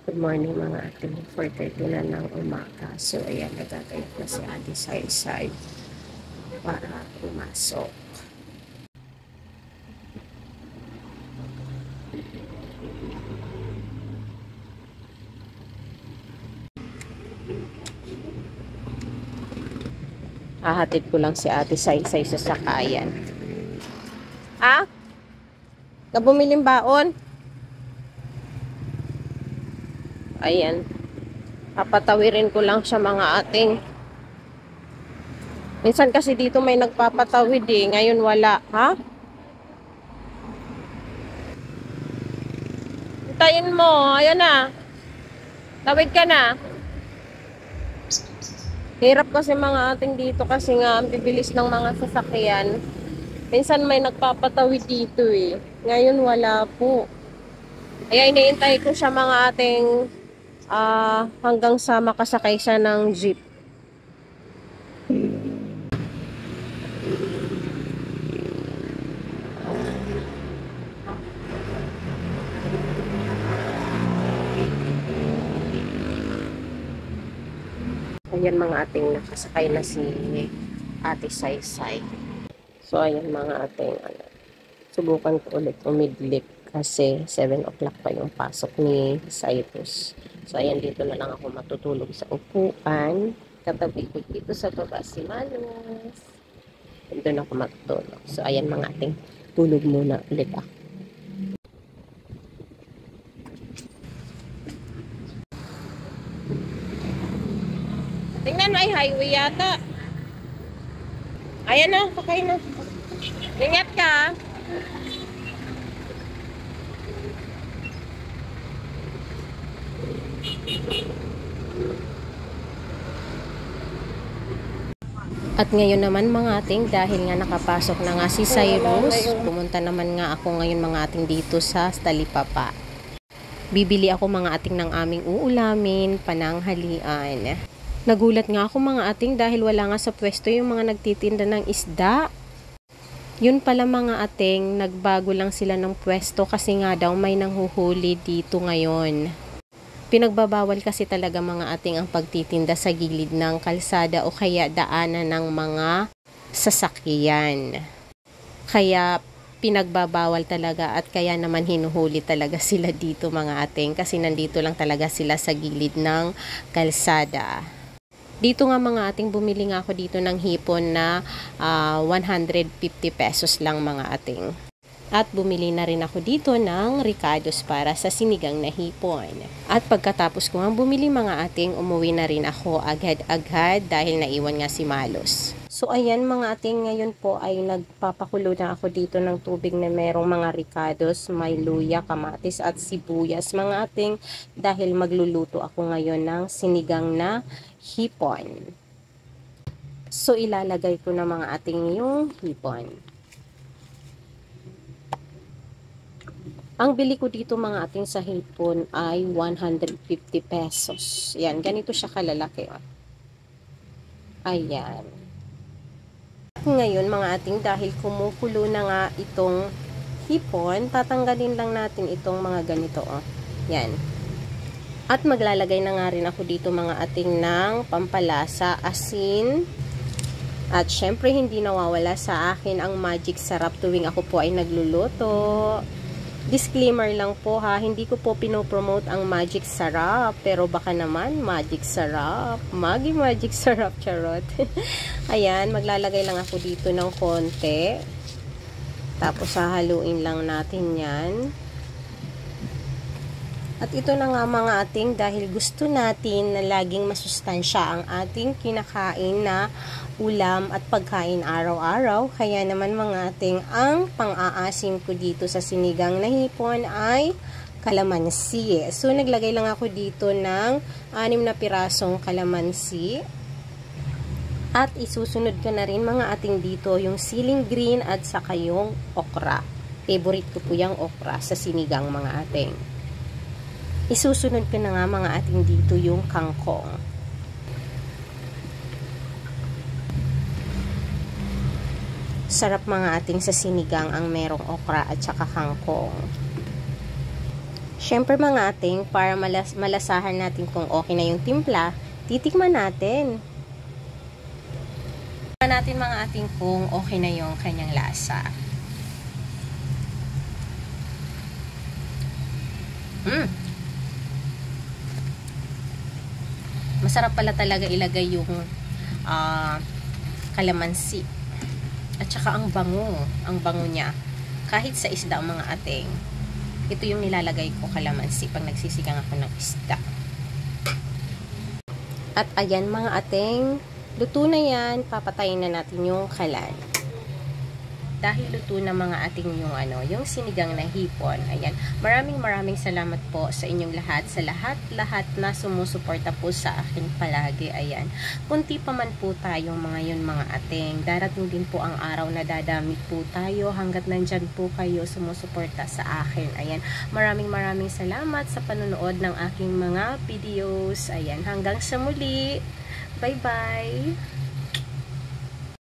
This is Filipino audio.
Good morning mga ating 4:30 na ng umaga. So ayan, nagagayat na si Ate Saysay para pumasok. Hahatid ko lang si Ate Saysay sa sakayan. Ha? Ka bumiling baon? Ayan. Papatawirin ko lang siya mga ating. Minsan kasi dito may nagpapatawid eh. Ngayon wala. Ha? Hintayin mo. Ayan na. Tawid ka na. Hirap kasi mga ating dito kasi nga ang bibilis ng mga sasakyan. Minsan may nagpapatawid dito eh. Ngayon wala po. Kaya iniintay ko siya mga ating hanggang sa makasakay siya ng jeep. Ayan mga ating nakasakay na si Ate Saysay. So ayan mga ating subukan ko ulit umidlik kasi 7 o'clock pa yung pasok ni Cyrus. So ayan, dito na lang ako matutulog sa upuan. Katabi ko dito sa baba si Malos. Doon ako matutulog. So ayan mga ating tulog muna ulit ako. Tingnan mo ay highway yata. Ayan na, sakay na. Ingat ka. At ngayon naman mga ating, dahil nga nakapasok na nga si Cyrus, pumunta naman nga ako ngayon mga ating dito sa Talipapa. Bibili ako mga ating ng aming uulamin, pananghalian. Nagulat nga ako mga ating dahil wala nga sa pwesto yung mga nagtitinda ng isda. Yun pala mga ating, nagbago lang sila ng pwesto kasi nga daw may nanghuhuli dito ngayon. Pinagbabawal kasi talaga mga ating ang pagtitinda sa gilid ng kalsada o kaya daanan ng mga sasakyan. Kaya pinagbabawal talaga at kaya naman hinuhuli talaga sila dito mga ating kasi nandito lang talaga sila sa gilid ng kalsada. Dito nga mga ating, bumili nga ako dito ng hipon na 150 pesos lang mga ating. At bumili na rin ako dito ng ricados para sa sinigang na hipon. At pagkatapos ko nga bumili mga ating, umuwi na rin ako agad-agad dahil naiwan nga si Malos. So ayan mga ating, ngayon po ay nagpapakulo na ako dito ng tubig na merong mga ricados, may luya, kamatis at sibuyas mga ating, dahil magluluto ako ngayon ng sinigang na hipon. So ilalagay ko na mga ating yung hipon. Ang bili ko dito mga ating sa hipon ay 150 pesos. Yan, ganito siya kalalaki. Ayan. Ngayon mga ating, dahil kumukulo na nga itong hipon, tatanggalin lang natin itong mga ganito. Yan. At maglalagay na nga rin ako dito mga ating ng pampalasa, asin. At syempre hindi nawawala sa akin ang magic sarap tuwing ako po ay nagluluto. Disclaimer lang po ha, hindi ko po pinopromote ang magic sarap, pero baka naman magic sarap, magic sarap, charot. Ayan, maglalagay lang ako dito ng konti, tapos hahaluin lang natin yan. At ito na nga mga ating, dahil gusto natin na laging masustansya ang ating kinakain na ulam at pagkain araw-araw, kaya naman mga ating, ang pang-aasim ko dito sa sinigang na hipon ay kalamansi. So naglagay lang ako dito ng 6 na pirasong kalamansi. At isusunod ko na rin mga ating dito yung siling green at saka yung okra. Favorite ko po yung okra sa sinigang mga ating. Isusunod ko na nga mga ating dito yung kangkong. Sarap mga ating sa sinigang ang merong okra at saka kangkong. Syempre mga ating, para malasahan natin kung okay na yung timpla, titikman natin. Titikman natin mga ating kung okay na yung kanyang lasa. Masarap pala talaga ilagay yung kalamansi. At saka ang bango niya. Kahit sa isda mga ating, ito yung nilalagay ko kalamansi pag nagsisigang ako ng isda. At ayan mga ating, luto na yan, papatayin na natin yung kalan. Dahil luto na mga ating yung sinigang na hipon. Ayan. Maraming salamat po sa inyong lahat, sa lahat na sumusuporta po sa akin palagi. Ayan. Kunti pa man po tayo mga ating. Darating din po ang araw na dadami po tayo hanggat nandyan po kayo sumusuporta sa akin. Ayan. Maraming salamat sa panonood ng aking mga videos. Ayan. Hanggang sa muli. Bye-bye.